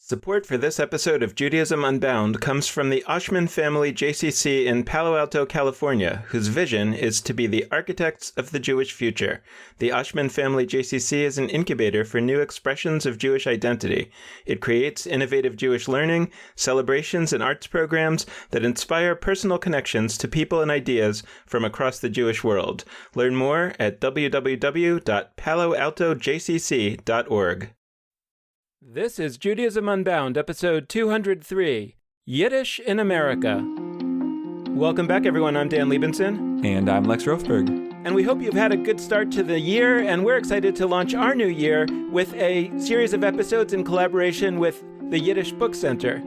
Support for this episode of Judaism Unbound comes from the Oshman Family JCC in Palo Alto, California, whose vision is to be the architects of the Jewish future. The Oshman Family JCC is an incubator for new expressions of Jewish identity. It creates innovative Jewish learning, celebrations, and arts programs that inspire personal connections to people and ideas from across the Jewish world. Learn more at www.paloaltojcc.org. This is Judaism Unbound, episode 203, Yiddish in America. Welcome back, everyone. I'm Dan Liebenson. And I'm Lex Rofberg. And we hope you've had a good start to the year, and we're excited to launch our new year with a series of episodes in collaboration with the Yiddish Book Center.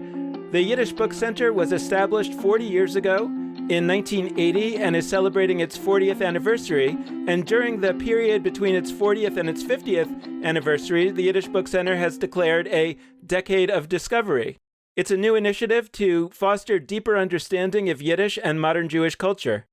The Yiddish Book Center was established 40 years ago in 1980 and is celebrating its 40th anniversary. And during the period between its 40th and its 50th anniversary, the Yiddish Book Center has declared a Decade of Discovery. It's a new initiative to foster deeper understanding of Yiddish and modern Jewish culture.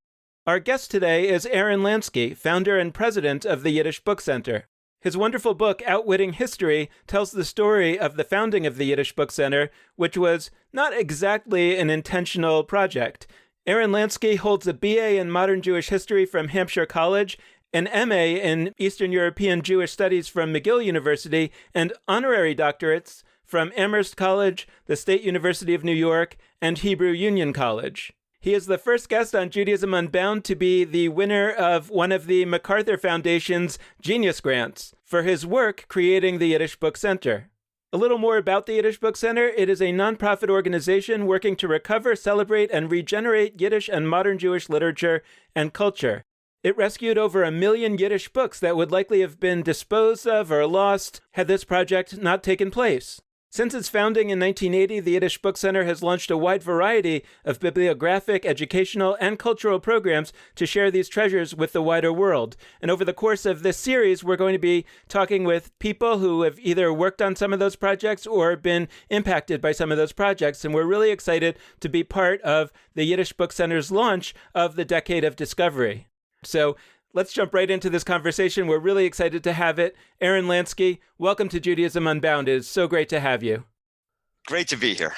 Our guest today is Aaron Lansky, founder and president of the Yiddish Book Center. His wonderful book, Outwitting History, tells the story of the founding of the Yiddish Book Center, which was not exactly an intentional project. Aaron Lansky holds a BA in Modern Jewish History from Hampshire College, an MA in Eastern European Jewish Studies from McGill University, and honorary doctorates from Amherst College, the State University of New York, and Hebrew Union College. He is the first guest on Judaism Unbound to be the winner of one of the MacArthur Foundation's Genius Grants for his work creating the Yiddish Book Center. A little more about the Yiddish Book Center. It is a nonprofit organization working to recover, celebrate, and regenerate Yiddish and modern Jewish literature and culture. It rescued over 1 million Yiddish books that would likely have been disposed of or lost had this project not taken place. Since its founding in 1980, the Yiddish Book Center has launched a wide variety of bibliographic, educational, and cultural programs to share these treasures with the wider world. And over the course of this series, we're going to be talking with people who have either worked on some of those projects or been impacted by some of those projects. And we're really excited to be part of the Yiddish Book Center's launch of the Decade of Discovery. So let's jump right into this conversation. We're really excited to have it. Aaron Lansky, welcome to Judaism Unbound. It is so great to have you. Great to be here.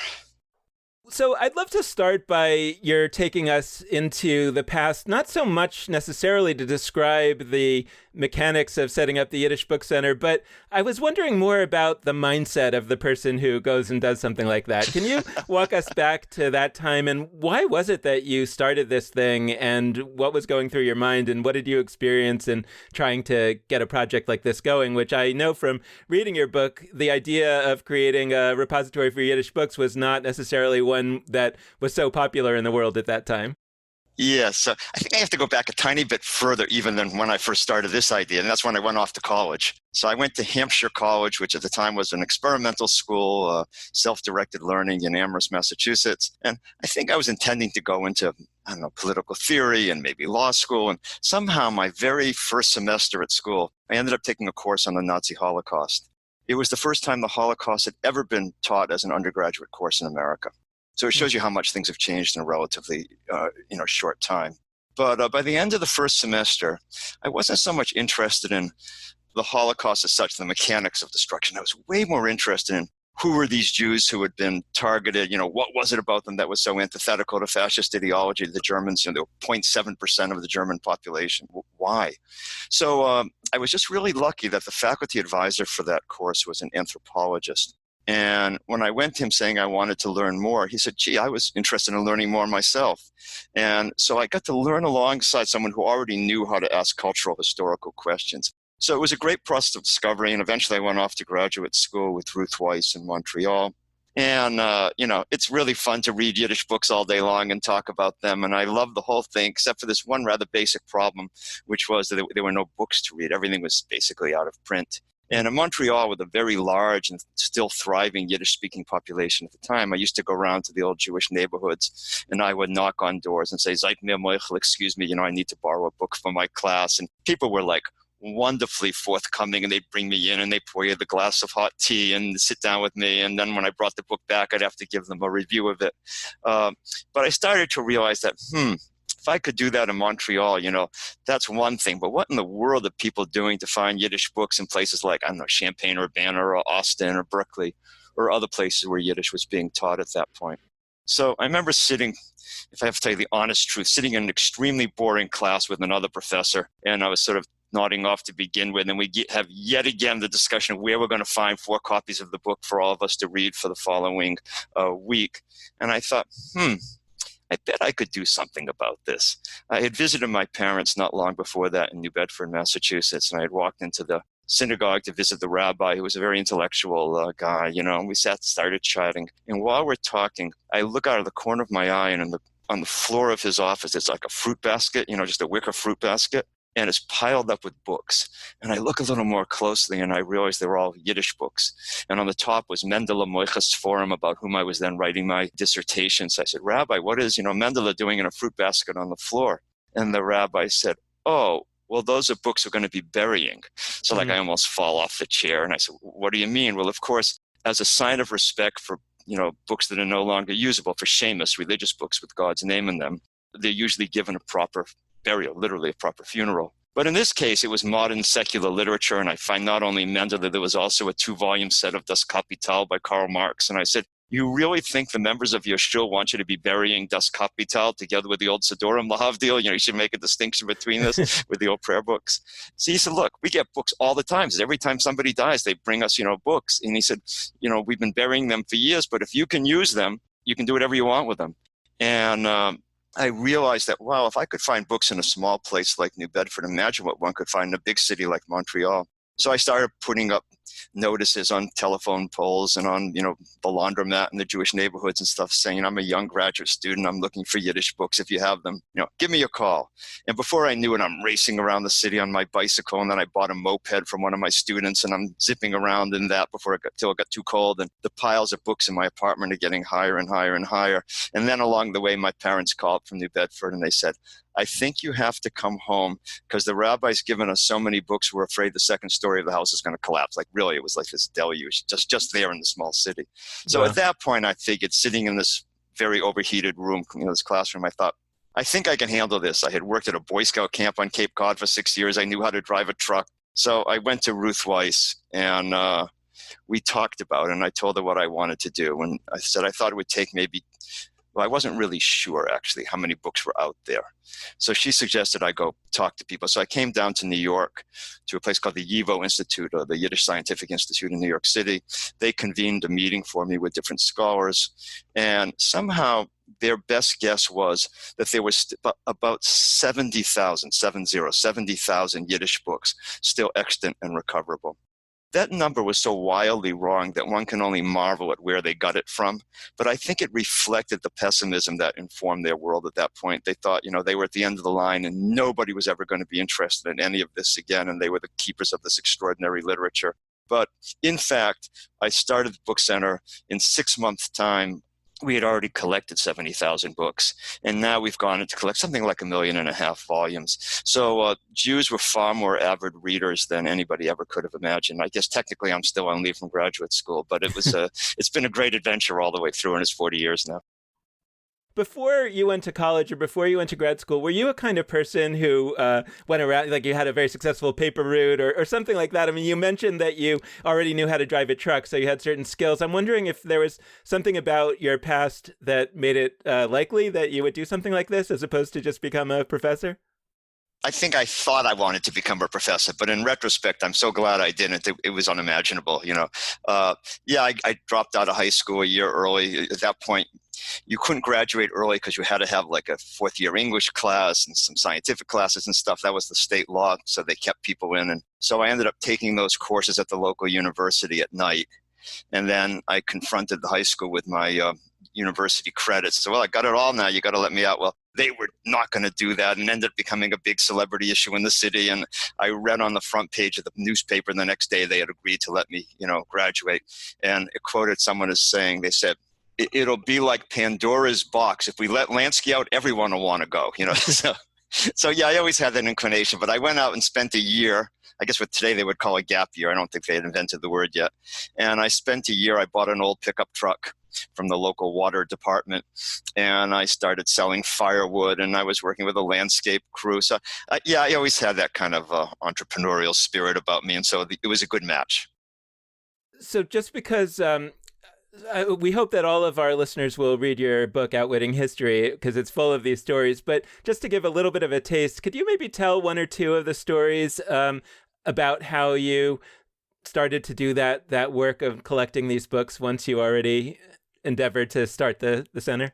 So I'd love to start by your taking us into the past, not so much necessarily to describe the mechanics of setting up the Yiddish Book Center, but I was wondering more about the mindset of the person who goes and does something like that. Can you walk us back to that time, and why was it that you started this thing, and what was going through your mind, and what did you experience in trying to get a project like this going, which I know from reading your book, the idea of creating a repository for Yiddish books was not necessarily one that was so popular in the world at that time. Yes, so I think I have to go back a tiny bit further even than when I first started this idea, and that's when I went off to college. So I went to Hampshire College, which at the time was an experimental school, self-directed learning in Amherst, Massachusetts. And I think I was intending to go into, political theory and maybe law school. And somehow my very first semester at school, I ended up taking a course on the Nazi Holocaust. It was the first time the Holocaust had ever been taught as an undergraduate course in America. So it shows you how much things have changed in a relatively, short time. But by the end of the first semester, I wasn't so much interested in the Holocaust as such, the mechanics of destruction. I was way more interested in who were these Jews who had been targeted? What was it about them that was so antithetical to fascist ideology? The Germans, they were 0.7% of the German population. Why? So I was just really lucky that the faculty advisor for that course was an anthropologist. And when I went to him saying I wanted to learn more, he said, gee, I was interested in learning more myself. And so I got to learn alongside someone who already knew how to ask cultural, historical questions. So it was a great process of discovery. And eventually I went off to graduate school with Ruth Weiss in Montreal. And, it's really fun to read Yiddish books all day long and talk about them. And I love the whole thing, except for this one rather basic problem, which was that there were no books to read. Everything was basically out of print. And in Montreal, with a very large and still thriving Yiddish-speaking population at the time, I used to go around to the old Jewish neighborhoods, and I would knock on doors and say, Seid mir moichel, excuse me, I need to borrow a book for my class. And people were like wonderfully forthcoming, and they'd bring me in and they pour you the glass of hot tea and sit down with me. And then when I brought the book back, I'd have to give them a review of it. But I started to realize that, if I could do that in Montreal, that's one thing. But what in the world are people doing to find Yiddish books in places like, Champaign-Urbana or Austin or Berkeley or other places where Yiddish was being taught at that point. So I remember sitting, if I have to tell you the honest truth, sitting in an extremely boring class with another professor, and I was sort of nodding off to begin with, and we have yet again the discussion of where we're going to find 4 copies of the book for all of us to read for the following week. And I thought, I bet I could do something about this. I had visited my parents not long before that in New Bedford, Massachusetts, and I had walked into the synagogue to visit the rabbi, who was a very intellectual guy, and we started chatting. And while we're talking, I look out of the corner of my eye, and on the floor of his office, it's like a fruit basket, just a wicker fruit basket, and it's piled up with books. And I look a little more closely, and I realize they were all Yiddish books. And on the top was Mendele Moichas Forum, about whom I was then writing my dissertation. So I said, Rabbi, what is, Mendele doing in a fruit basket on the floor? And the rabbi said, oh, well, those are books we're going to be burying. So I almost fall off the chair. And I said, what do you mean? Well, of course, as a sign of respect for, books that are no longer usable, for Seamus, religious books with God's name in them, they're usually given a proper burial, literally a proper funeral. But in this case, it was modern secular literature. And I find not only Mendele, there was also a 2-volume set of Das Kapital by Karl Marx. And I said, you really think the members of your shul want you to be burying Das Kapital together with the old Sidorim Lahavdil? You should make a distinction between this with the old prayer books. So he said, look, we get books all the time. Every time somebody dies, they bring us, books. And he said, we've been burying them for years, but if you can use them, you can do whatever you want with them. And I realized that, wow, if I could find books in a small place like New Bedford, imagine what one could find in a big city like Montreal. So I started putting up notices on telephone poles and on, the laundromat in the Jewish neighborhoods and stuff, saying, I'm a young graduate student. I'm looking for Yiddish books. If you have them, give me a call. And before I knew it, I'm racing around the city on my bicycle. And then I bought a moped from one of my students, and I'm zipping around in that till it got too cold. And the piles of books in my apartment are getting higher and higher and higher. And then along the way, my parents called from New Bedford, and they said, I think you have to come home because the rabbi's given us so many books, we're afraid the second story of the house is going to collapse. Like, really, it was like this deluge, just there in the small city. So At that point, I figured, sitting in this very overheated room, this classroom, I thought, I think I can handle this. I had worked at a Boy Scout camp on Cape Cod for 6 years. I knew how to drive a truck. So I went to Ruth Weiss, and we talked about it, and I told her what I wanted to do. And I said I thought it would take maybe, I wasn't really sure, actually, how many books were out there. So she suggested I go talk to people. So I came down to New York to a place called the YIVO Institute, or the Yiddish Scientific Institute in New York City. They convened a meeting for me with different scholars. And somehow their best guess was that there was about 70,000 Yiddish books still extant and recoverable. That number was so wildly wrong that one can only marvel at where they got it from. But I think it reflected the pessimism that informed their world at that point. They thought, they were at the end of the line and nobody was ever going to be interested in any of this again. And they were the keepers of this extraordinary literature. But in fact, I started the book center in 6 months' time. We had already collected 70,000 books, and now we've gone to collect something like 1.5 million volumes. So Jews were far more avid readers than anybody ever could have imagined. I guess technically I'm still on leave from graduate school, but it's been a great adventure all the way through, and it's 40 years now. Before you went to college or before you went to grad school, were you a kind of person who went around, like you had a very successful paper route or something like that? I mean, you mentioned that you already knew how to drive a truck, so you had certain skills. I'm wondering if there was something about your past that made it likely that you would do something like this as opposed to just become a professor? I think I thought I wanted to become a professor, but in retrospect, I'm so glad I didn't. It was unimaginable, I dropped out of high school a year early. At that point, you couldn't graduate early because you had to have like a 4th-year English class and some scientific classes and stuff. That was the state law, so they kept people in. And so I ended up taking those courses at the local university at night. And then I confronted the high school with my university credits. So, well, I got it all now. You got to let me out. Well, they were not going to do that and ended up becoming a big celebrity issue in the city. And I read on the front page of the newspaper the next day they had agreed to let me, graduate. And it quoted someone as saying, they said, it'll be like Pandora's box. If we let Lansky out, everyone will want to go, So yeah, I always had that inclination, but I went out and spent a year. I guess what today they would call a gap year. I don't think they had invented the word yet. And I spent a year, I bought an old pickup truck from the local water department, and I started selling firewood, and I was working with a landscape crew. So I always had that kind of entrepreneurial spirit about me, and so it was a good match. So just because We hope that all of our listeners will read your book, Outwitting History, because it's full of these stories. But just to give a little bit of a taste, could you maybe tell one or two of the stories about how you started to do that work of collecting these books once you already endeavored to start the center?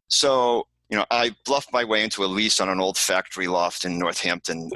So, I bluffed my way into a lease on an old factory loft in Northampton,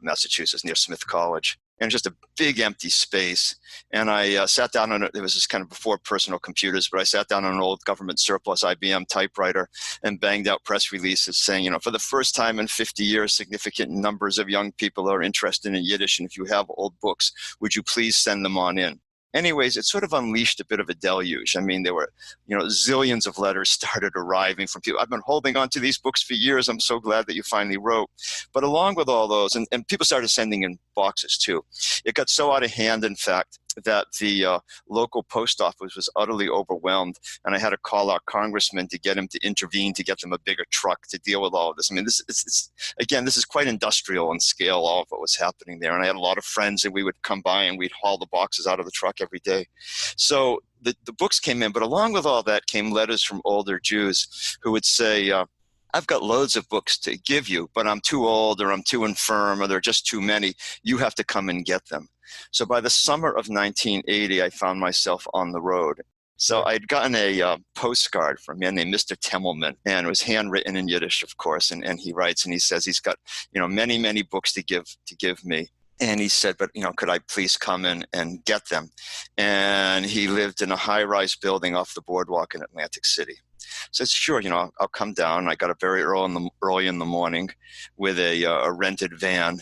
Massachusetts, near Smith College, and just a big empty space. And I sat down on it. It was just kind of before personal computers, but I sat down on an old government surplus IBM typewriter and banged out press releases saying, for the first time in 50 years, significant numbers of young people are interested in Yiddish. And if you have old books, would you please send them on in? Anyways, it sort of unleashed a bit of a deluge. I mean, there were, zillions of letters started arriving from people. I've been holding on to these books for years. I'm so glad that you finally wrote. But along with all those, and people started sending in boxes too. It got so out of hand, in fact, that the local post office was utterly overwhelmed, and I had to call our congressman to get him to intervene to get them a bigger truck to deal with all of this. I mean, this is quite industrial in scale, all of what was happening there. And I had a lot of friends, and we would come by and we'd haul the boxes out of the truck every day. So the books came in, but along with all that came letters from older Jews who would say, I've got loads of books to give you, but I'm too old, or I'm too infirm, or there are just too many. You have to come and get them. So by the summer of 1980, I found myself on the road. So I'd gotten a postcard from a man named Mr. Temmelman, and it was handwritten in Yiddish, of course. And he writes, and he says he's got, many, many books to give me. And he said, but, could I please come in and get them? And he lived in a high-rise building off the boardwalk in Atlantic City. So I said, sure, I'll come down. I got up very early in the morning with a rented van.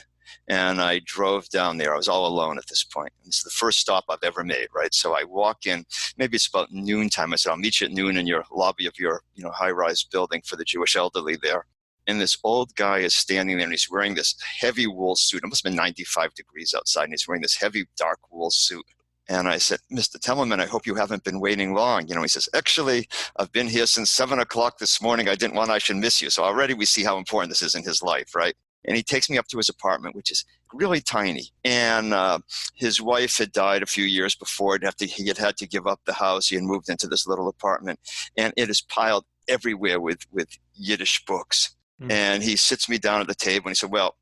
And I drove down there. I was all alone at this point. It's the first stop I've ever made, right? So I walk in, maybe it's about noontime. I said, I'll meet you at noon in your lobby of your, high-rise building for the Jewish elderly there. And this old guy is standing there, and he's wearing this heavy wool suit. It must have been 95 degrees outside, and he's wearing this heavy, dark wool suit. And I said, Mr. Temmelman, I hope you haven't been waiting long. He says, actually, I've been here since 7 o'clock this morning. I should miss you. So already we see how important this is in his life, right? And he takes me up to his apartment, which is really tiny. And his wife had died a few years before. He had had to give up the house. He had moved into this little apartment. And it is piled everywhere with Yiddish books. Mm. And he sits me down at the table, and he said, well,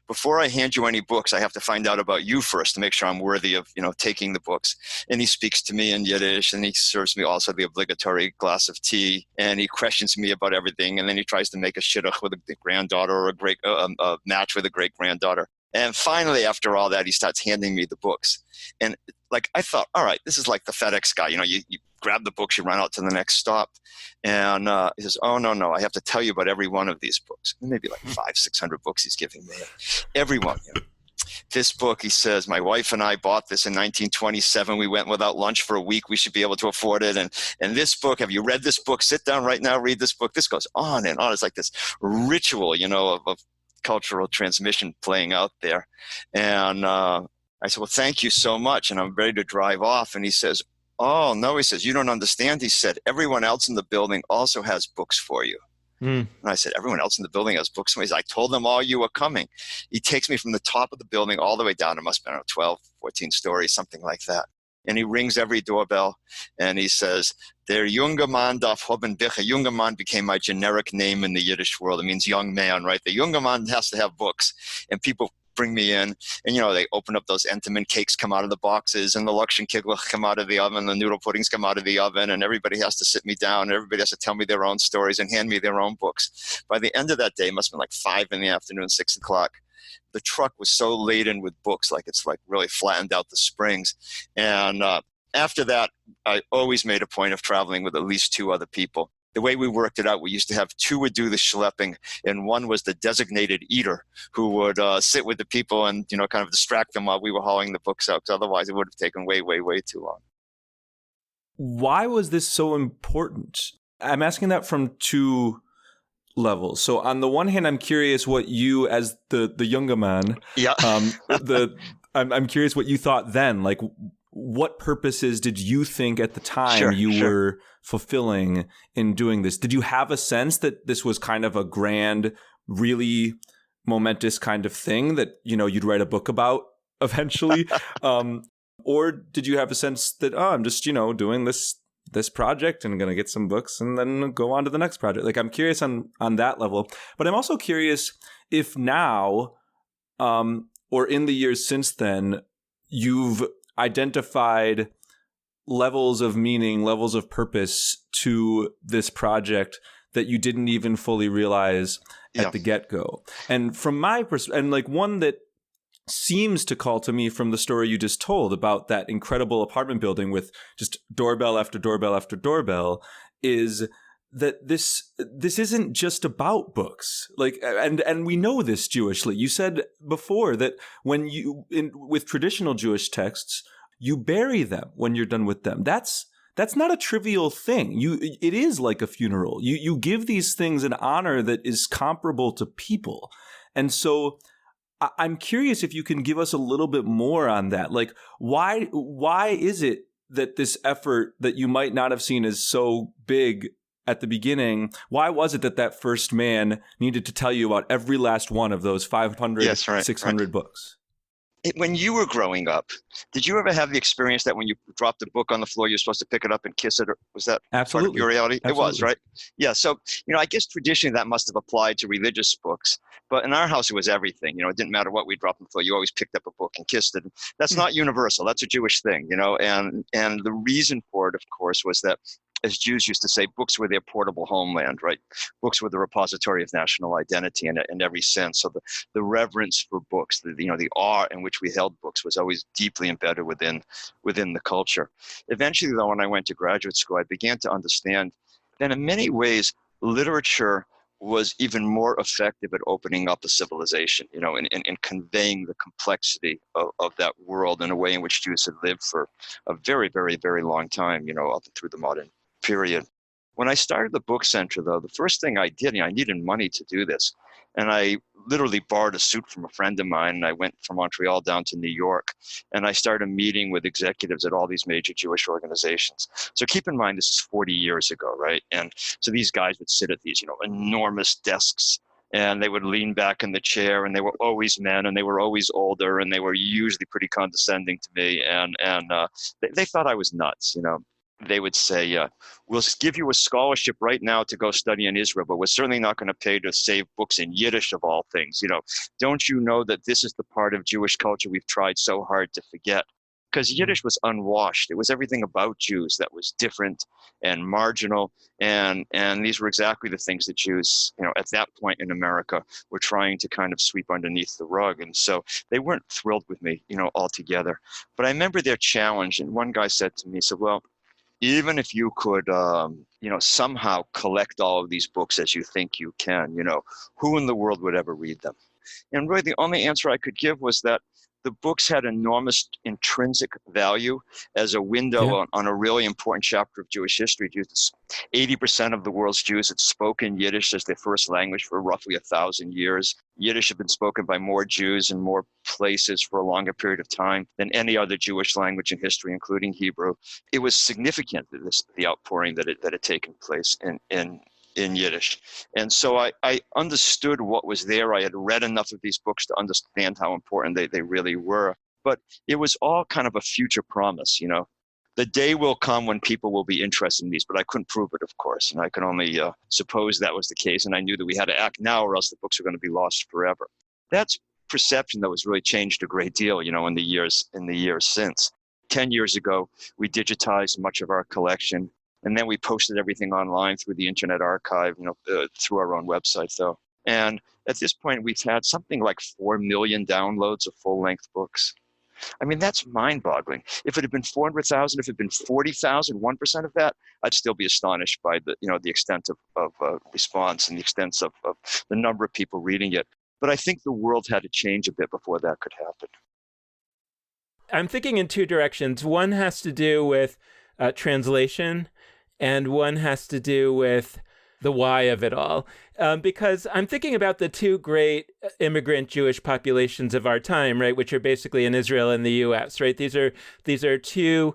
before I hand you any books, I have to find out about you first to make sure I'm worthy of, taking the books. And he speaks to me in Yiddish, and he serves me also the obligatory glass of tea, and he questions me about everything. And then he tries to make a shidduch with a granddaughter, or a match with a great granddaughter. And finally, after all that, he starts handing me the books. And I thought, all right, this is like the FedEx guy. You grab the books, you run out to the next stop. And he says, oh, no, I have to tell you about every one of these books. Maybe 500-600 books he's giving me. Every one. This book, he says, my wife and I bought this in 1927. We went without lunch for a week. We should be able to afford it. And this book, have you read this book? Sit down right now, read this book. This goes on and on. It's like this ritual, of cultural transmission playing out there. And I said, well, thank you so much. And I'm ready to drive off. And he says, oh, no, he says, you don't understand. He said, everyone else in the building also has books for you. Mm. And I said, everyone else in the building has books for me. He said, I told them all you were coming. He takes me from the top of the building all the way down. It must have been 12, 14 stories, something like that. And he rings every doorbell, and he says, Der junge Mann darf haben Bücher. Junge Mann became my generic name in the Yiddish world. It means young man, right? The junge Mann has to have books. And people bring me in, and they open up those Entenmann cakes, come out of the boxes, and the Luxenkiglach come out of the oven, the noodle puddings come out of the oven, and everybody has to sit me down, and everybody has to tell me their own stories and hand me their own books. By the end of that day, it must have been 5 in the afternoon, 6 o'clock. The truck was so laden with books, it's really flattened out the springs. And after that, I always made a point of traveling with at least 2 other people. The way we worked it out, we used to have 2 would do the schlepping, and one was the designated eater who would sit with the people and, kind of distract them while we were hauling the books out, because otherwise it would have taken way, way, way too long. Why was this so important? I'm asking that from 2 levels. So on the one hand, I'm curious what you, as the younger man, I'm curious what you thought then. What purposes did you think at the time were fulfilling in doing this? Did you have a sense that this was kind of a grand, really momentous kind of thing that, you'd write a book about eventually? Or did you have a sense that, I'm just, doing this project and going to get some books and then go on to the next project? Like, I'm curious on that level. But I'm also curious if now, or in the years since then, you've identified levels of meaning, levels of purpose to this project that you didn't even fully realize at the get-go. And from my perspective, and like one that seems to call to me from the story you just told about that incredible apartment building with just doorbell after doorbell after doorbell, is that this isn't just about books. Like, and we know this Jewishly. You said before that when with traditional Jewish texts, you bury them when you're done with them. That's not a trivial thing. It is like a funeral. You give these things an honor that is comparable to people. And so I'm curious if you can give us a little bit more on that. Like, why is it that this effort that you might not have seen as so big at the beginning, why was it that first man needed to tell you about every last one of those 500, 600 books? When you were growing up, did you ever have the experience that when you dropped a book on the floor, you're supposed to pick it up and kiss it? Or was that Absolutely. part of your reality? Absolutely. It was, right? Yeah. So, I guess traditionally that must have applied to religious books. But in our house, it was everything. It didn't matter what we dropped on the floor. You always picked up a book and kissed it. That's not universal. That's a Jewish thing, and the reason for it, of course, was that, as Jews used to say, books were their portable homeland, right? Books were the repository of national identity in every sense. So the reverence for books, the awe in which we held books was always deeply embedded within the culture. Eventually, though, when I went to graduate school, I began to understand that in many ways, literature was even more effective at opening up a civilization, and conveying the complexity of that world in a way in which Jews had lived for a very, very, very long time, up through the modern period. When I started the book center, though, the first thing I did, I needed money to do this. And I literally borrowed a suit from a friend of mine, and I went from Montreal down to New York, and I started meeting with executives at all these major Jewish organizations. So keep in mind, this is 40 years ago, right? And so these guys would sit at these, enormous desks, and they would lean back in the chair, and they were always men, and they were always older, and they were usually pretty condescending to me, and they thought I was nuts, They would say, we'll give you a scholarship right now to go study in Israel, but we're certainly not going to pay to save books in Yiddish of all things. Don't you know that this is the part of Jewish culture we've tried so hard to forget? Because Yiddish was unwashed. It was everything about Jews that was different and marginal. And these were exactly the things that Jews, at that point in America, were trying to kind of sweep underneath the rug. And so they weren't thrilled with me, altogether. But I remember their challenge. And one guy said to me, well, even if you could, somehow collect all of these books as you think you can, who in the world would ever read them? And really the only answer I could give was that the books had enormous intrinsic value as a window on a really important chapter of Jewish history. 80% of the world's Jews had spoken Yiddish as their first language for roughly 1,000 years. Yiddish had been spoken by more Jews in more places for a longer period of time than any other Jewish language in history, including Hebrew. It was significant, the outpouring that had taken place in Yiddish. And so I understood what was there. I had read enough of these books to understand how important they really were. But it was all kind of a future promise, The day will come when people will be interested in these, but I couldn't prove it, of course. And I could only suppose that was the case. And I knew that we had to act now or else the books were going to be lost forever. That's perception that was really changed a great deal, in the years since. 10 years ago, we digitized much of our collection. And then we posted everything online through the Internet Archive, through our own website, though. And at this point, we've had something like 4 million downloads of full-length books. I mean, that's mind-boggling. If it had been 400,000, if it had been 40,000, 1% of that, I'd still be astonished by the extent of response and the extent of the number of people reading it. But I think the world had to change a bit before that could happen. I'm thinking in two directions. One has to do with translation, and one has to do with the why of it all. because I'm thinking about the two great immigrant Jewish populations of our time, right, which are basically in Israel and the U.S., right? These are two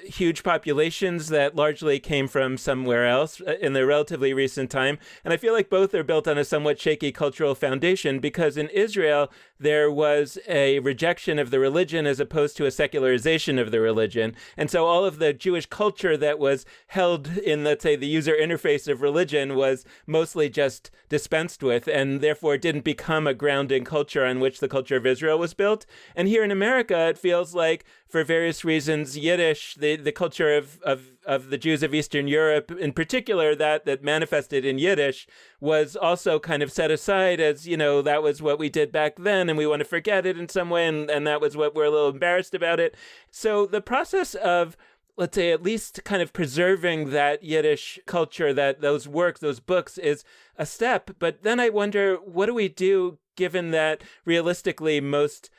huge populations that largely came from somewhere else in the relatively recent time. And I feel like both are built on a somewhat shaky cultural foundation, because in Israel, there was a rejection of the religion as opposed to a secularization of the religion. And so all of the Jewish culture that was held in, let's say, the user interface of religion was mostly just dispensed with, and therefore didn't become a grounding culture on which the culture of Israel was built. And here in America, it feels like, for various reasons, Yiddish, the culture of the Jews of Eastern Europe in particular, that manifested in Yiddish, was also kind of set aside as, that was what we did back then and we want to forget it in some way, and that was what we're a little embarrassed about it. So the process of, let's say, at least kind of preserving that Yiddish culture, that those works, those books, is a step. But then I wonder, what do we do given that realistically most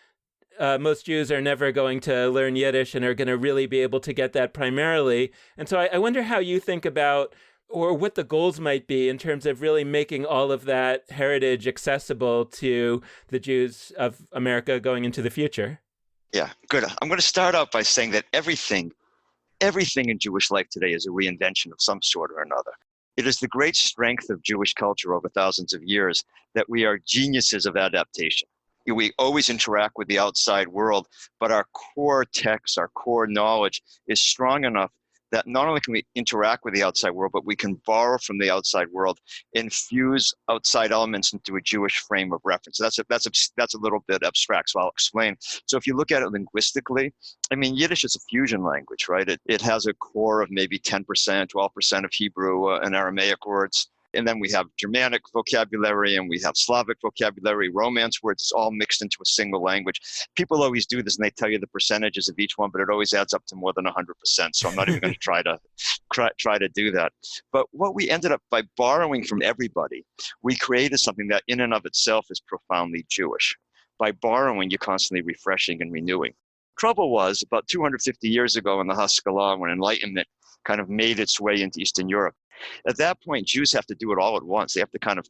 Jews are never going to learn Yiddish and are going to really be able to get that primarily? And so I wonder how you think about, or what the goals might be in terms of really making all of that heritage accessible to the Jews of America going into the future. Yeah, good. I'm going to start out by saying that everything in Jewish life today is a reinvention of some sort or another. It is the great strength of Jewish culture over thousands of years that we are geniuses of adaptation. We always interact with the outside world, but our core text, our core knowledge is strong enough that not only can we interact with the outside world, but we can borrow from the outside world, infuse outside elements into a Jewish frame of reference. That's a little bit abstract, so I'll explain. So if you look at it linguistically, Yiddish is a fusion language, right? It has a core of maybe 10%, 12% of Hebrew and Aramaic words. And then we have Germanic vocabulary, and we have Slavic vocabulary, Romance words. It's all mixed into a single language. People always do this, and they tell you the percentages of each one, but it always adds up to more than 100%. So I'm not even going to try to do that. But what we ended up by borrowing from everybody, we created something that in and of itself is profoundly Jewish. By borrowing, you're constantly refreshing and renewing. Trouble was, about 250 years ago in the Haskalah, when Enlightenment kind of made its way into Eastern Europe, at that point, Jews have to do it all at once. They have to kind of,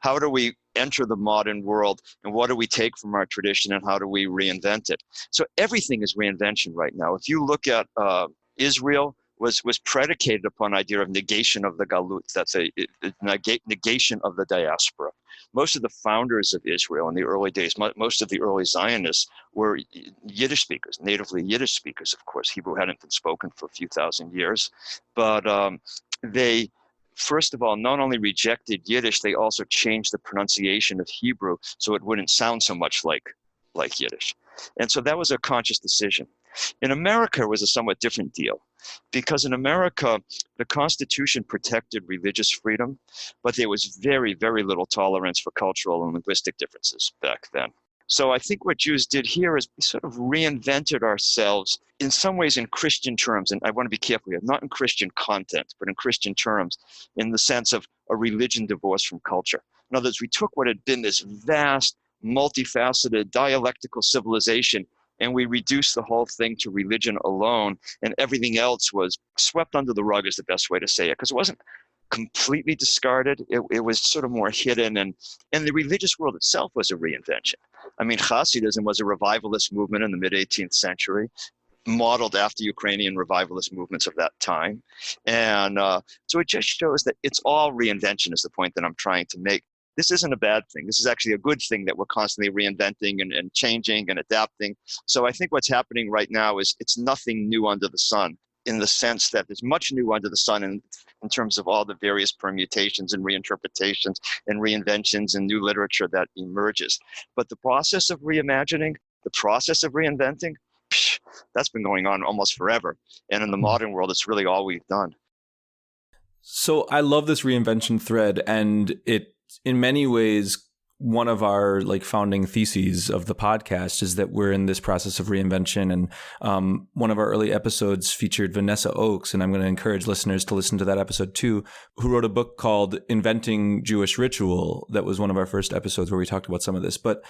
how do we enter the modern world, and what do we take from our tradition, and how do we reinvent it? So everything is reinvention right now. If you look at Israel, was predicated upon the idea of negation of the galut. That's a negation of the diaspora. Most of the founders of Israel in the early days, most of the early Zionists were Yiddish speakers, natively Yiddish speakers, of course. Hebrew hadn't been spoken for a few thousand years. But they, first of all, not only rejected Yiddish, they also changed the pronunciation of Hebrew so it wouldn't sound so much like Yiddish. And so that was a conscious decision. In America, it was a somewhat different deal, because in America, the Constitution protected religious freedom, but there was very, very little tolerance for cultural and linguistic differences back then. So I think what Jews did here is we sort of reinvented ourselves in some ways in Christian terms, and I want to be careful here, not in Christian content, but in Christian terms, in the sense of a religion divorced from culture. In other words, we took what had been this vast, multifaceted, dialectical civilization, and we reduced the whole thing to religion alone, and everything else was swept under the rug, is the best way to say it, because it wasn't completely discarded. It was sort of more hidden, and the religious world itself was a reinvention. Hasidism was a revivalist movement in the mid-18th century, modeled after Ukrainian revivalist movements of that time. And so it just shows that it's all reinvention is the point that I'm trying to make. This isn't a bad thing. This is actually a good thing that we're constantly reinventing and changing and adapting. So I think what's happening right now is it's nothing new under the sun, in the sense that there's much new under the sun in terms of all the various permutations and reinterpretations and reinventions and new literature that emerges. But the process of reimagining, the process of reinventing, that's been going on almost forever. And in the modern world, it's really all we've done. So I love this reinvention thread, and it, in many ways, one of our founding theses of the podcast is that we're in this process of reinvention. And one of our early episodes featured Vanessa Oakes, and I'm going to encourage listeners to listen to that episode too, who wrote a book called Inventing Jewish Ritual. That was one of our first episodes where we talked about some of this. But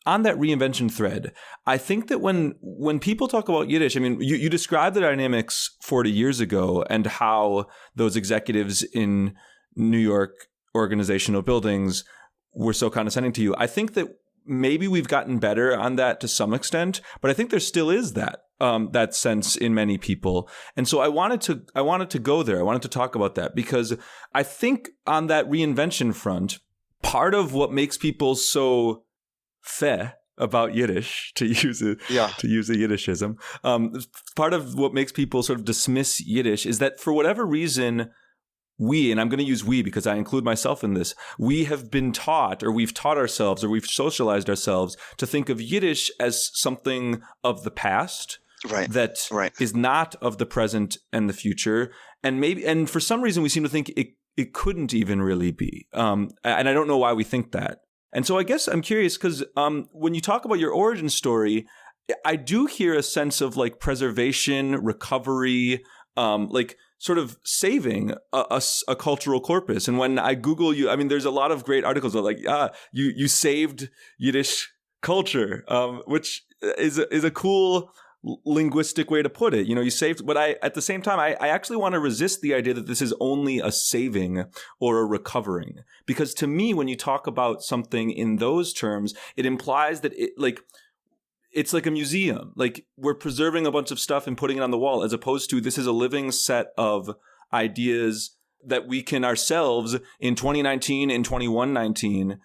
on that reinvention thread, I think that when people talk about Yiddish, you described the dynamics 40 years ago and how those executives in New York organizational buildings were so condescending to you. I think that maybe we've gotten better on that to some extent, but I think there still is that sense in many people. And so I wanted to go there. I wanted to talk about that because I think on that reinvention front, part of what makes people so about Yiddish, to use a Yiddishism, part of what makes people sort of dismiss Yiddish is that for whatever reason, and I'm going to use we because I include myself in this, we have been taught, or we've taught ourselves, or we've socialized ourselves to think of Yiddish as something of the past, that is not of the present and the future. And for some reason, we seem to think it couldn't even really be. And I don't know why we think that. And so I guess I'm curious because when you talk about your origin story, I do hear a sense of like preservation, recovery, like sort of saving a cultural corpus. And when I Google you, I mean, there's a lot of great articles that like, you saved Yiddish culture, which is a cool linguistic way to put it. You saved, but at the same time, I actually want to resist the idea that this is only a saving or a recovering. Because to me, when you talk about something in those terms, it implies that it's like a museum. Like we're preserving a bunch of stuff and putting it on the wall, as opposed to this is a living set of ideas that we can ourselves in 2019 and 2119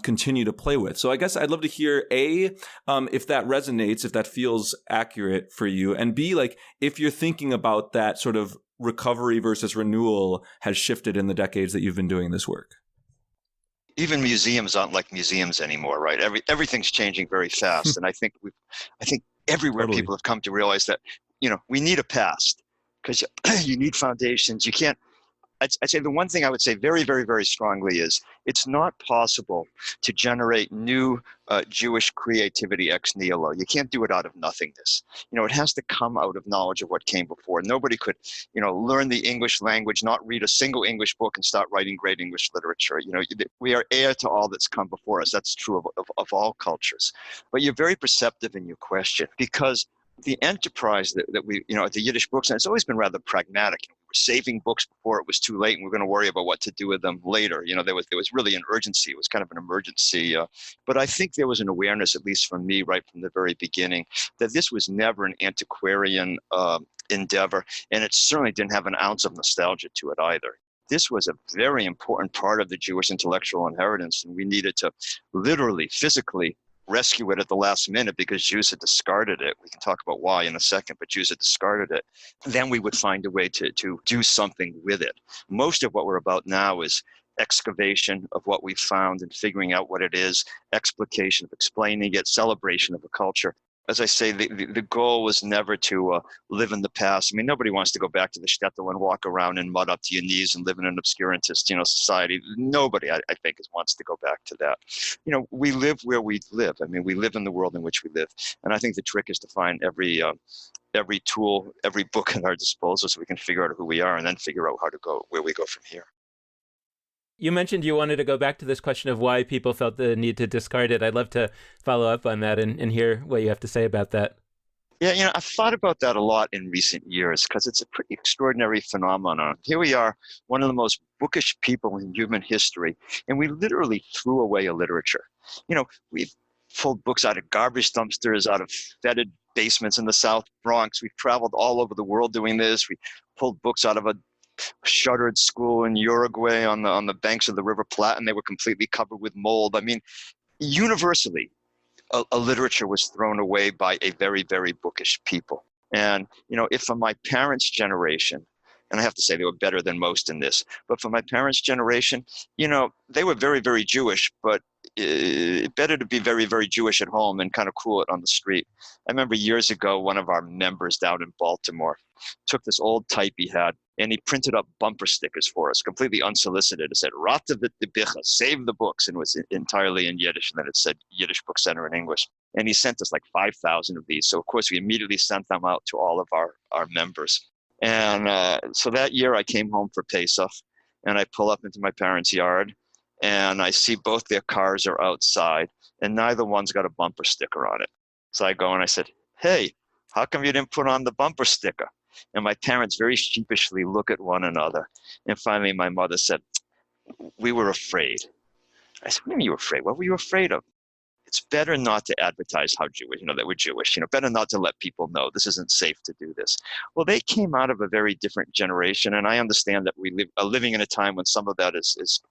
continue to play with. So I guess I'd love to hear if that resonates, if that feels accurate for you, and B, like if you're thinking about that sort of recovery versus renewal has shifted in the decades that you've been doing this work. Even museums aren't like museums anymore, right? Everything's changing very fast, and I think everywhere Totally. People have come to realize that we need a past because you need foundations. You can't. I'd say the one thing I would say very, very, very strongly is it's not possible to generate new Jewish creativity ex nihilo. You can't do it out of nothingness. It has to come out of knowledge of what came before. Nobody could, learn the English language, not read a single English book and start writing great English literature. We are heir to all that's come before us. That's true of all cultures. But you're very perceptive in your question because the enterprise that we, at the Yiddish Book Center, it's always been rather pragmatic. We were saving books before it was too late, and we're going to worry about what to do with them later. There was really an urgency. It was kind of an emergency. But I think there was an awareness, at least from me, right from the very beginning, that this was never an antiquarian endeavor, and it certainly didn't have an ounce of nostalgia to it either. This was a very important part of the Jewish intellectual inheritance, and we needed to literally, physically rescue it at the last minute because Jews had discarded it. We can talk about why in a second, but Jews had discarded it. Then we would find a way to do something with it. Most of what we're about now is excavation of what we found and figuring out what it is, explication of explaining it, celebration of a culture. As I say, the goal was never to live in the past. I mean, nobody wants to go back to the shtetl and walk around in mud up to your knees and live in an obscurantist, society. Nobody, I think, wants to go back to that. We live where we live. I mean, we live in the world in which we live. And I think the trick is to find every tool, every book at our disposal so we can figure out who we are and then figure out where we go from here. You mentioned you wanted to go back to this question of why people felt the need to discard it. I'd love to follow up on that and hear what you have to say about that. Yeah, I've thought about that a lot in recent years because it's a pretty extraordinary phenomenon. Here we are, one of the most bookish people in human history, and we literally threw away a literature. We've pulled books out of garbage dumpsters, out of fetid basements in the South Bronx. We've traveled all over the world doing this. We pulled books out of a shuttered school in Uruguay on the banks of the River Plate, and they were completely covered with mold. I mean, universally, a literature was thrown away by a very, very bookish people. And, if for my parents' generation, and I have to say they were better than most in this, but for my parents' generation, they were very, very Jewish, but better to be very, very Jewish at home and kind of cool it on the street. I remember years ago, one of our members down in Baltimore took this old type he had, and he printed up bumper stickers for us, completely unsolicited. It said, Ratavit de Bicha, save the books, and it was entirely in Yiddish, and then it said Yiddish Book Center in English. And he sent us like 5,000 of these. So, of course, we immediately sent them out to all of our members. And so that year I came home for Pesach, and I pull up into my parents' yard, and I see both their cars are outside, and neither one's got a bumper sticker on it. So I go and I said, hey, how come you didn't put on the bumper sticker? And my parents very sheepishly look at one another. And finally, my mother said, "We were afraid." I said, "What do you mean you were afraid? What were you afraid of?" "It's better not to advertise how Jewish, that we're Jewish, better not to let people know this isn't safe to do this." Well, they came out of a very different generation, and I understand that we are living in a time when some of that is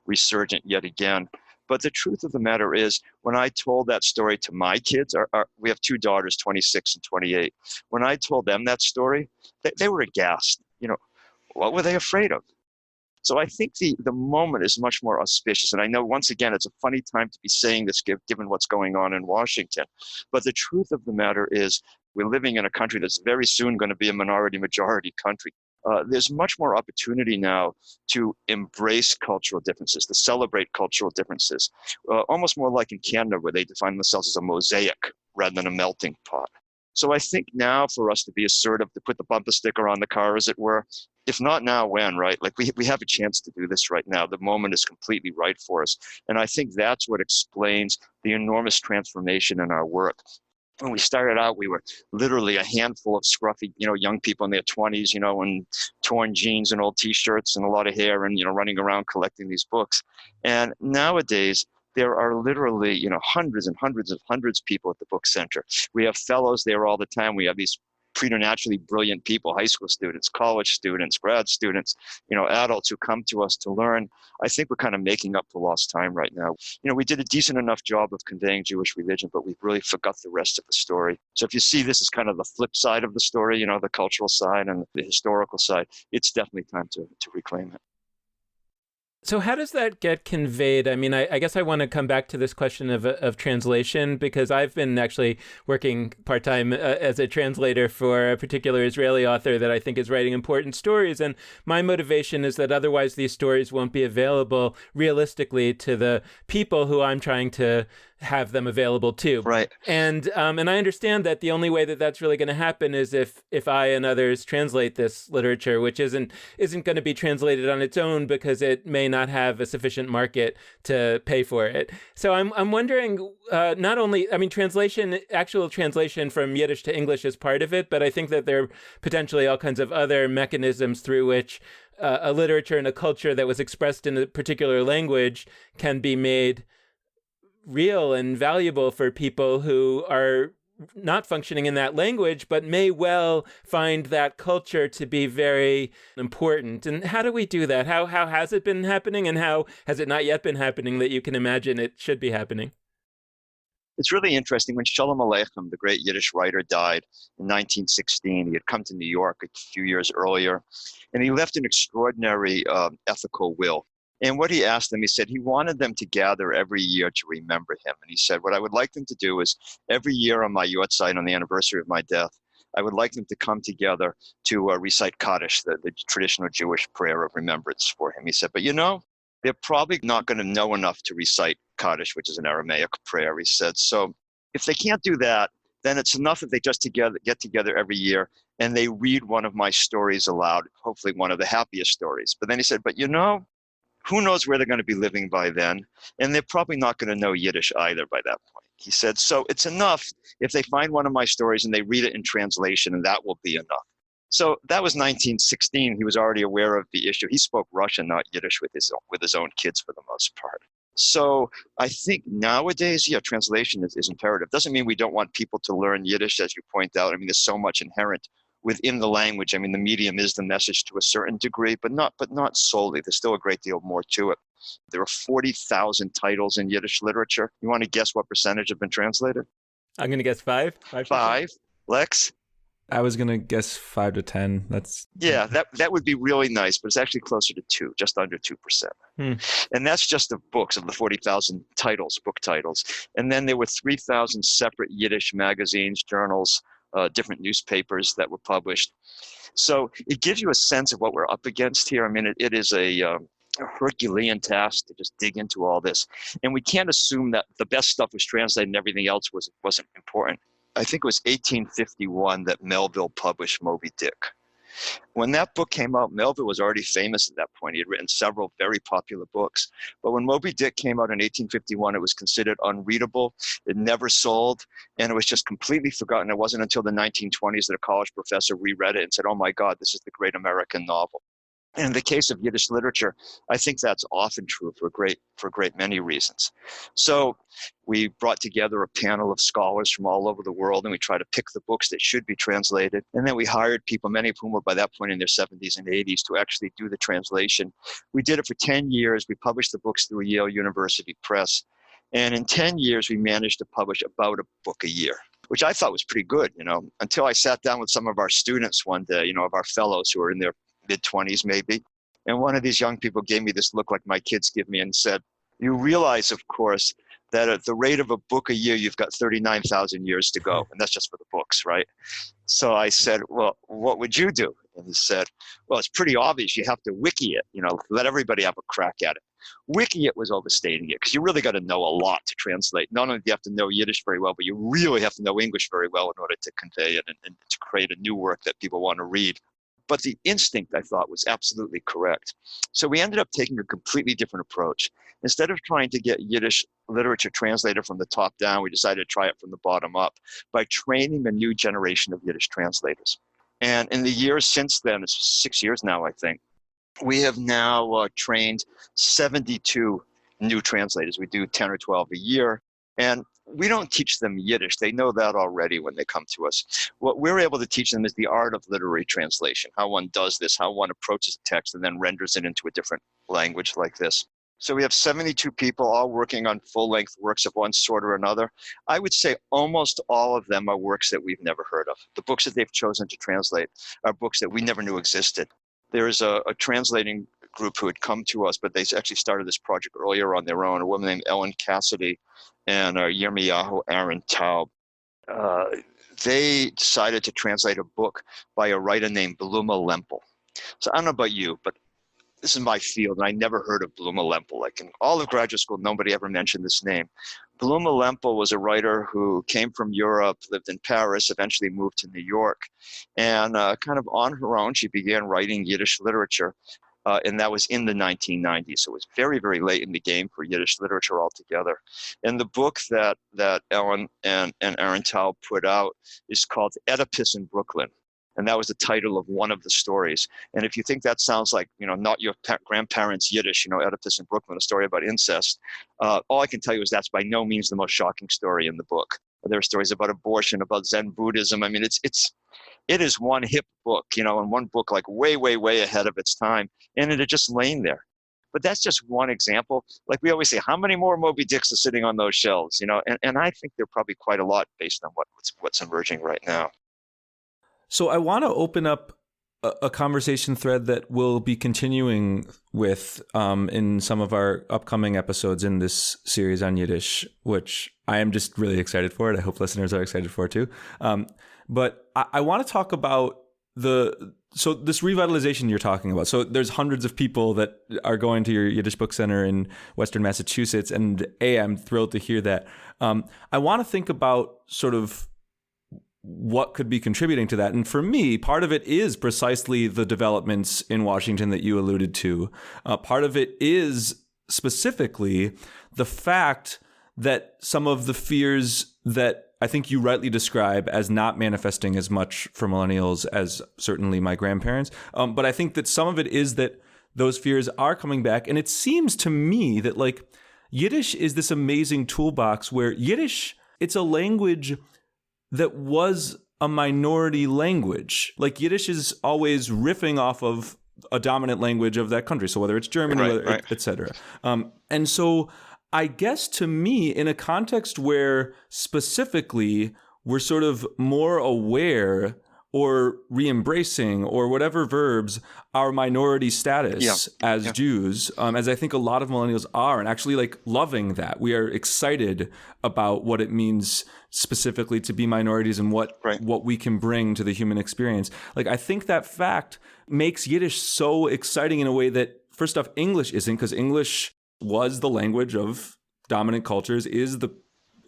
resurgent yet again. But the truth of the matter is, when I told that story to my kids, we have two daughters, 26 and 28. When I told them that story, they were aghast. What were they afraid of? So I think the moment is much more auspicious. And I know, once again, it's a funny time to be saying this given what's going on in Washington. But the truth of the matter is, we're living in a country that's very soon going to be a minority-majority country. There's much more opportunity now to embrace cultural differences, to celebrate cultural differences, almost more like in Canada, where they define themselves as a mosaic rather than a melting pot. So I think now, for us to be assertive, to put the bumper sticker on the car, as it were, if not now, when, right? Like we have a chance to do this right now. The moment is completely right for us. And I think that's what explains the enormous transformation in our work. When we started out, we were literally a handful of scruffy, young people in their 20s, and torn jeans and old T-shirts and a lot of hair and, running around collecting these books. And nowadays, there are literally, hundreds and hundreds of people at the book center. We have fellows there all the time. We have these preternaturally brilliant people, high school students, college students, grad students, adults who come to us to learn. I think we're kind of making up for lost time right now. We did a decent enough job of conveying Jewish religion, but we've really forgot the rest of the story. So if you see this as kind of the flip side of the story, the cultural side and the historical side, it's definitely time to reclaim it. So how does that get conveyed? I mean, I guess I want to come back to this question of translation, because I've been actually working part-time as a translator for a particular Israeli author that I think is writing important stories. And my motivation is that otherwise these stories won't be available realistically to the people who I'm trying to have them available to. Right. And I understand that the only way that that's really going to happen is if I and others translate this literature, which isn't going to be translated on its own because it may not have a sufficient market to pay for it. So I'm wondering, not only, actual translation from Yiddish to English is part of it, but I think that there are potentially all kinds of other mechanisms through which a literature and a culture that was expressed in a particular language can be made real and valuable for people who are not functioning in that language, but may well find that culture to be very important. And how do we do that? How has it been happening, and how has it not yet been happening that you can imagine it should be happening? It's really interesting. When Shalom Aleichem, the great Yiddish writer, died in 1916, he had come to New York a few years earlier, and he left an extraordinary ethical will. And what he asked them, he said he wanted them to gather every year to remember him. And he said, what I would like them to do is every year on my Yortzeit, on the anniversary of my death, I would like them to come together to recite Kaddish, the traditional Jewish prayer of remembrance for him. He said, but they're probably not going to know enough to recite Kaddish, which is an Aramaic prayer, he said. So if they can't do that, then it's enough if they just get together every year and they read one of my stories aloud, hopefully one of the happiest stories. But then he said, but who knows where they're going to be living by then? And they're probably not going to know Yiddish either by that point. He said, so it's enough if they find one of my stories and they read it in translation, and that will be enough. So that was 1916. He was already aware of the issue. He spoke Russian, not Yiddish, with his own kids for the most part. So I think nowadays, translation is imperative. Doesn't mean we don't want people to learn Yiddish, as you point out. There's so much inherent within the language. The medium is the message to a certain degree, but not solely. There's still a great deal more to it. There are 40,000 titles in Yiddish literature. You want to guess what percentage have been translated? I'm going to guess 5. 5. Lex? I was going to guess 5 to 10. That would be really nice, but it's actually closer to 2, just under 2%. And that's just of books, of the 40,000 titles, book titles. And then there were 3,000 separate Yiddish magazines, journals, different newspapers that were published. So it gives you a sense of what we're up against here. It is a Herculean task to just dig into all this. And we can't assume that the best stuff was translated and everything else wasn't important. I think it was 1851 that Melville published Moby Dick. When that book came out, Melville was already famous at that point. He had written several very popular books. But when Moby Dick came out in 1851, it was considered unreadable. It never sold, and it was just completely forgotten. It wasn't until the 1920s that a college professor reread it and said, "Oh my God, this is the great American novel." And in the case of Yiddish literature, I think that's often true for a great many reasons. So we brought together a panel of scholars from all over the world, and we tried to pick the books that should be translated. And then we hired people, many of whom were by that point in their 70s and 80s, to actually do the translation. We did it for 10 years. We published the books through Yale University Press. And in 10 years, we managed to publish about a book a year, which I thought was pretty good, until I sat down with some of our students one day, of our fellows who were in their mid-20s maybe. And one of these young people gave me this look like my kids give me and said, "You realize, of course, that at the rate of a book a year, you've got 39,000 years to go. And that's just for the books, right?" So I said, "Well, what would you do?" And he said, "Well, it's pretty obvious. You have to wiki it, let everybody have a crack at it." Wiki it was overstating it, because you really got to know a lot to translate. Not only do you have to know Yiddish very well, but you really have to know English very well in order to convey it and to create a new work that people want to read. But the instinct, I thought, was absolutely correct. So we ended up taking a completely different approach. Instead of trying to get Yiddish literature translated from the top down, we decided to try it from the bottom up by training a new generation of Yiddish translators. And in the years since then, it's 6 years now, I think, we have now trained 72 new translators. We do 10 or 12 a year. And we don't teach them Yiddish. They know that already when they come to us. What we're able to teach them is the art of literary translation, how one does this, how one approaches a text and then renders it into a different language like this. So we have 72 people all working on full-length works of one sort or another. I would say almost all of them are works that we've never heard of. The books that they've chosen to translate are books that we never knew existed. There is a translating group who had come to us, but they actually started this project earlier on their own, a woman named Ellen Cassidy and Yirmiyahu Aaron Taub. They decided to translate a book by a writer named Bluma Lempel. So I don't know about you, but this is my field, and I never heard of Bluma Lempel. Like in all of graduate school, nobody ever mentioned this name. Bluma Lempel was a writer who came from Europe, lived in Paris, eventually moved to New York, and kind of on her own, she began writing Yiddish literature. And that was in the 1990s. So it was very, very late in the game for Yiddish literature altogether. And the book that Ellen and Aaron Taub put out is called Oedipus in Brooklyn. And that was the title of one of the stories. And if you think that sounds like, not your grandparents' Yiddish, Oedipus in Brooklyn, a story about incest, all I can tell you is that's by no means the most shocking story in the book. There are stories about abortion, about Zen Buddhism. I mean, it is one hip book, and one book like way, way, way ahead of its time. And it had just lain there. But that's just one example. Like we always say, how many more Moby Dicks are sitting on those shelves? And I think there are probably quite a lot based on what's emerging right now. So I want to open up a conversation thread that we'll be continuing with in some of our upcoming episodes in this series on Yiddish, which I am just really excited for it. I hope listeners are excited for it too. But I want to talk about so this revitalization you're talking about. So there's hundreds of people that are going to your Yiddish Book Center in Western Massachusetts, and I'm thrilled to hear that. I want to think about sort of what could be contributing to that. And for me, part of it is precisely the developments in Washington that you alluded to. Part of it is specifically the fact that some of the fears that I think you rightly describe as not manifesting as much for millennials as certainly my grandparents. But I think that some of it is that those fears are coming back. And it seems to me that like Yiddish is this amazing toolbox where Yiddish, it's a language that was a minority language. Like Yiddish is always riffing off of a dominant language of that country. So whether it's German, right. Et cetera. And so I guess to me, in a context where specifically we're sort of more aware or re-embracing or whatever verbs our minority status as Jews, as I think a lot of millennials are, and actually like loving that. We are excited about what it means specifically to be minorities and what we can bring to the human experience. Like I think that fact makes Yiddish so exciting in a way that, first off, English isn't, because English was the language of dominant cultures, is the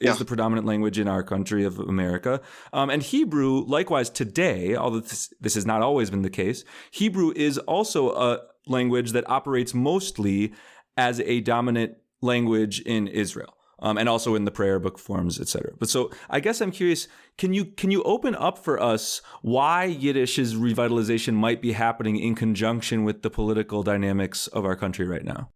is the predominant language in our country of America. And Hebrew, likewise today, although this has not always been the case, Hebrew is also a language that operates mostly as a dominant language in Israel. And also in the prayer book forms, etc. But so I guess I'm curious, can you open up for us why Yiddish's revitalization might be happening in conjunction with the political dynamics of our country right now?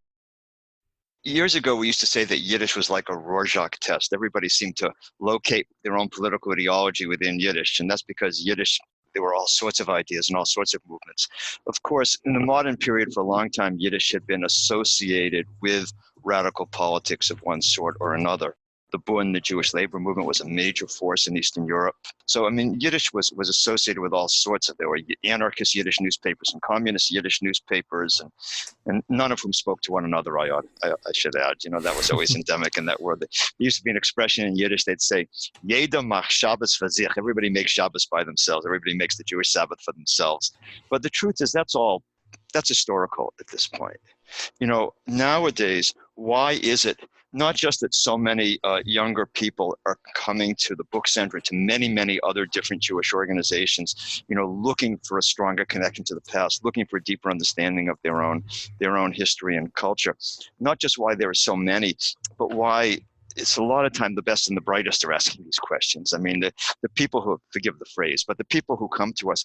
Years ago, we used to say that Yiddish was like a Rorschach test. Everybody seemed to locate their own political ideology within Yiddish, and that's because Yiddish, there were all sorts of ideas and all sorts of movements. Of course, in the modern period, for a long time, Yiddish had been associated with radical politics of one sort or another. The Bund, the Jewish labor movement, was a major force in Eastern Europe. So, I mean, Yiddish was associated with all sorts of, there were anarchist Yiddish newspapers and communist Yiddish newspapers, and none of whom spoke to one another, I should add. You know, that was always endemic in that word. There used to be an expression in Yiddish, they'd say, Jeder macht Shabbos für sich. Everybody makes Shabbos by themselves. Everybody makes the Jewish Sabbath for themselves. But the truth is, that's historical at this point. You know, nowadays, why is it not just that so many younger people are coming to the book center, to many, many other different Jewish organizations, you know, looking for a stronger connection to the past, looking for a deeper understanding of their own history and culture. Not just why there are so many, but why it's a lot of time the best and the brightest are asking these questions. I mean, the people who, forgive the phrase, but the people who come to us,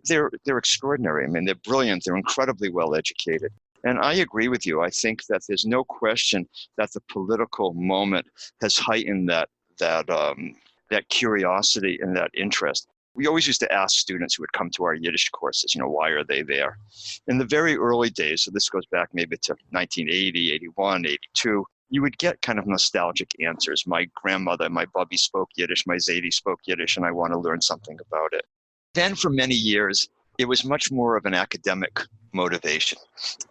they're extraordinary. I mean, they're brilliant. They're incredibly well educated. And I agree with you. I think that there's no question that the political moment has heightened that curiosity and that interest. We always used to ask students who would come to our Yiddish courses, you know, why are they there? In the very early days, so this goes back maybe to 1980, 81, 82, you would get kind of nostalgic answers. My grandmother, my bubby spoke Yiddish, my Zadie spoke Yiddish, and I want to learn something about it. Then for many years, it was much more of an academic motivation.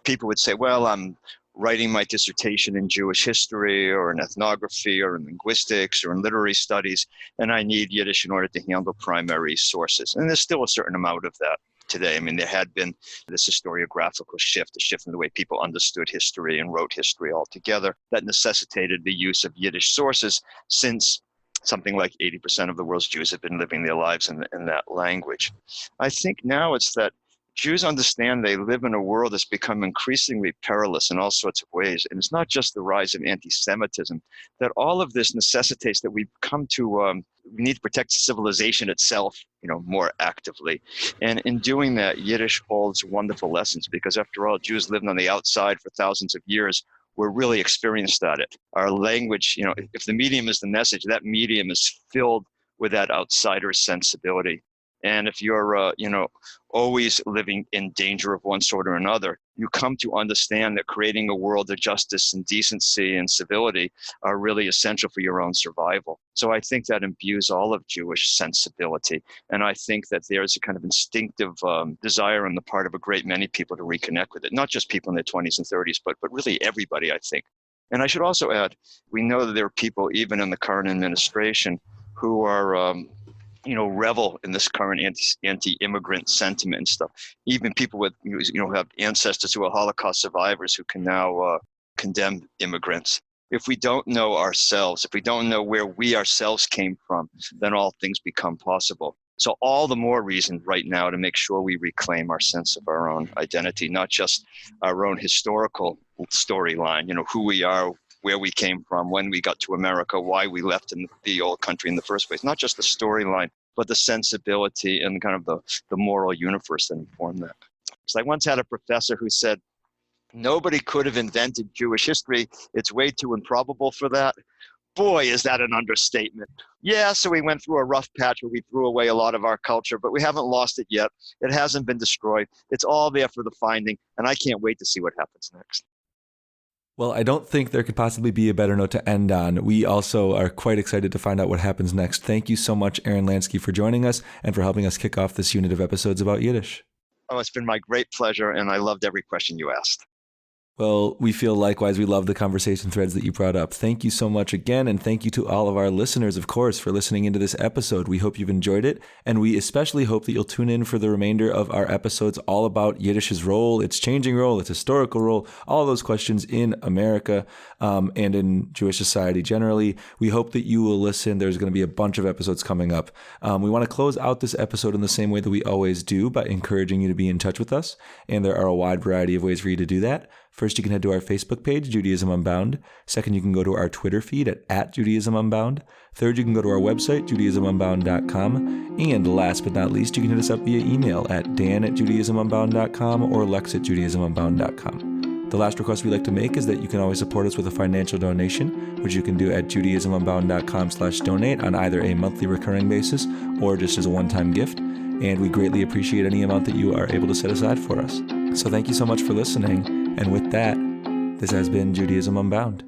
People would say, well, I'm writing my dissertation in Jewish history or in ethnography or in linguistics or in literary studies, and I need Yiddish in order to handle primary sources. And there's still a certain amount of that today. I mean, there had been this historiographical shift, a shift in the way people understood history and wrote history altogether that necessitated the use of Yiddish sources, since something like 80% of the world's Jews have been living their lives in that language. I think now it's that Jews understand they live in a world that's become increasingly perilous in all sorts of ways. And it's not just the rise of anti-Semitism, that all of this necessitates that we come to, we need to protect civilization itself, you know, more actively. And in doing that, Yiddish holds wonderful lessons, because after all, Jews lived on the outside for thousands of years. We're really experienced at it. Our language, you know, if the medium is the message, that medium is filled with that outsider sensibility. And if you're, you know, always living in danger of one sort or another, you come to understand that creating a world of justice and decency and civility are really essential for your own survival. So I think that imbues all of Jewish sensibility. And I think that there's a kind of instinctive desire on the part of a great many people to reconnect with it, not just people in their 20s and 30s, but really everybody, I think. And I should also add, we know that there are people, even in the current administration, who are you know, revel in this current anti-immigrant sentiment and stuff. Even people with, you know, who have ancestors who are Holocaust survivors who can now condemn immigrants. If we don't know ourselves, if we don't know where we ourselves came from, then all things become possible. So all the more reason right now to make sure we reclaim our sense of our own identity, not just our own historical storyline, you know, who we are, where we came from, when we got to America, why we left in the old country in the first place. Not just the storyline, but the sensibility and kind of the moral universe that informed that. So I once had a professor who said, nobody could have invented Jewish history. It's way too improbable for that. Boy, is that an understatement. Yeah, so we went through a rough patch where we threw away a lot of our culture, but we haven't lost it yet. It hasn't been destroyed. It's all there for the finding, and I can't wait to see what happens next. Well, I don't think there could possibly be a better note to end on. We also are quite excited to find out what happens next. Thank you so much, Aaron Lansky, for joining us and for helping us kick off this unit of episodes about Yiddish. Oh, it's been my great pleasure, and I loved every question you asked. Well, we feel likewise. We love the conversation threads that you brought up. Thank you so much again. And thank you to all of our listeners, of course, for listening into this episode. We hope you've enjoyed it. And we especially hope that you'll tune in for the remainder of our episodes all about Yiddish's role, its changing role, its historical role, all those questions in America and in Jewish society generally. We hope that you will listen. There's going to be a bunch of episodes coming up. We want to close out this episode in the same way that we always do by encouraging you to be in touch with us. And there are a wide variety of ways for you to do that. First, you can head to our Facebook page, Judaism Unbound. Second, you can go to our Twitter feed at Judaism Unbound. Third, you can go to our website, JudaismUnbound.com. And last but not least, you can hit us up via email at dan@JudaismUnbound.com or lex@JudaismUnbound.com. The last request we like to make is that you can always support us with a financial donation, which you can do at JudaismUnbound.com/donate on either a monthly recurring basis or just as a one-time gift. And we greatly appreciate any amount that you are able to set aside for us. So thank you so much for listening. And with that, this has been Judaism Unbound.